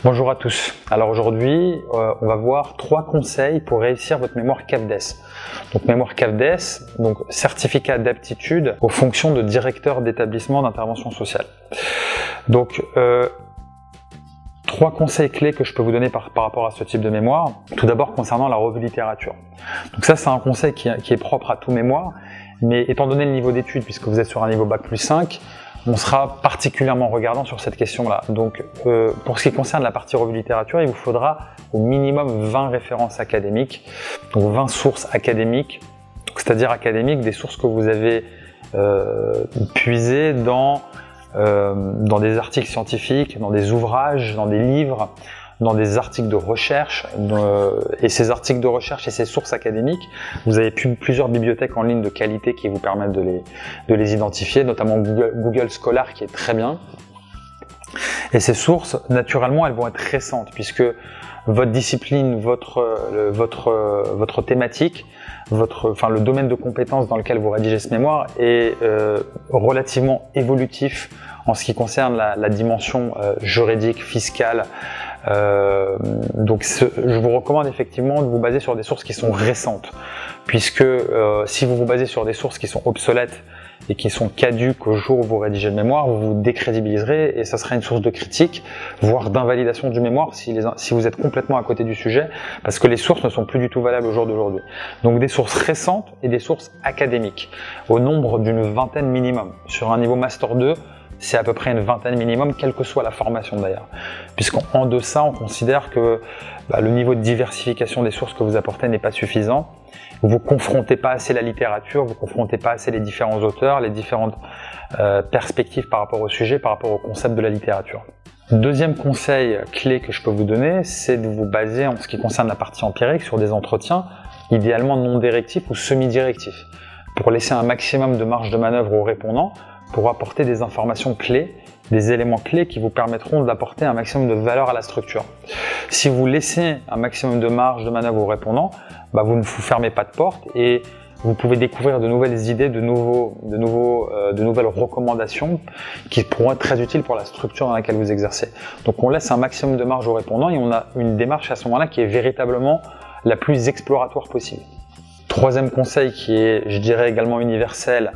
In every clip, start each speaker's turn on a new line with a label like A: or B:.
A: Bonjour à tous. Alors aujourd'hui, on va voir 3 conseils pour réussir votre mémoire CAFDES. Donc mémoire CAFDES, donc certificat d'aptitude aux fonctions de directeur d'établissement d'intervention sociale. Donc 3 conseils clés que je peux vous donner par rapport à ce type de mémoire. Tout d'abord concernant la revue littérature. Donc ça c'est un conseil qui est propre à tout mémoire, mais étant donné le niveau d'études, puisque vous êtes sur un niveau Bac+5, on sera particulièrement regardant sur cette question-là. Donc, pour ce qui concerne la partie revue littérature, il vous faudra au minimum 20 références académiques, donc 20 sources académiques, c'est-à-dire académiques, des sources que vous avez puisées dans des articles scientifiques, dans des ouvrages, dans des livres, dans des articles de recherche, et ces articles de recherche et ces sources académiques, vous avez plusieurs bibliothèques en ligne de qualité qui vous permettent de les identifier, notamment Google Scholar qui est très bien. Et ces sources, naturellement, elles vont être récentes puisque votre discipline, votre thématique, le domaine de compétences dans lequel vous rédigez ce mémoire est relativement évolutif en ce qui concerne la dimension juridique, fiscale. Donc je vous recommande effectivement de vous baser sur des sources qui sont récentes, puisque si vous vous basez sur des sources qui sont obsolètes et qui sont caduques au jour où vous rédigez le mémoire, vous vous décrédibiliserez et ça sera une source de critique, voire d'invalidation du mémoire si vous êtes complètement à côté du sujet, parce que les sources ne sont plus du tout valables au jour d'aujourd'hui. Donc des sources récentes et des sources académiques, au nombre d'une vingtaine minimum. Sur un niveau Master 2, c'est à peu près une vingtaine minimum, quelle que soit la formation d'ailleurs. Puisqu'en deçà, on considère que le niveau de diversification des sources que vous apportez n'est pas suffisant. Vous ne confrontez pas assez la littérature, vous ne confrontez pas assez les différents auteurs, les différentes perspectives par rapport au sujet, par rapport au concept de la littérature. Deuxième conseil clé que je peux vous donner, c'est de vous baser en ce qui concerne la partie empirique sur des entretiens, idéalement non directifs ou semi-directifs, pour laisser un maximum de marge de manœuvre aux répondants, pour apporter des informations clés, des éléments clés qui vous permettront d'apporter un maximum de valeur à la structure. Si vous laissez un maximum de marge de manœuvre aux répondants, vous ne vous fermez pas de porte et vous pouvez découvrir de nouvelles idées, de nouvelles recommandations qui pourront être très utiles pour la structure dans laquelle vous exercez. Donc on laisse un maximum de marge aux répondants et on a une démarche à ce moment-là qui est véritablement la plus exploratoire possible. Troisième conseil qui est, je dirais, également universel,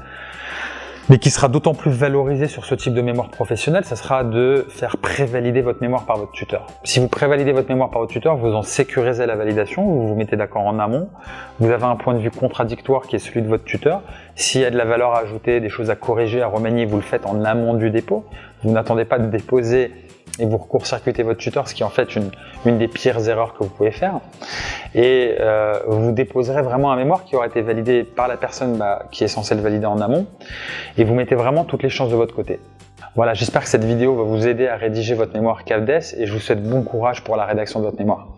A: mais qui sera d'autant plus valorisé sur ce type de mémoire professionnelle, ça sera de faire prévalider votre mémoire par votre tuteur. Si vous prévalidez votre mémoire par votre tuteur, vous en sécurisez la validation, vous vous mettez d'accord en amont, vous avez un point de vue contradictoire qui est celui de votre tuteur. S'il y a de la valeur à ajouter, des choses à corriger, à remanier, vous le faites en amont du dépôt. Vous n'attendez pas de déposer et vous court-circuitez votre tuteur, ce qui est en fait une des pires erreurs que vous pouvez faire. Et vous déposerez vraiment un mémoire qui aura été validé par la personne qui est censée le valider en amont, et vous mettez vraiment toutes les chances de votre côté. Voilà, j'espère que cette vidéo va vous aider à rédiger votre mémoire CAFDES et je vous souhaite bon courage pour la rédaction de votre mémoire.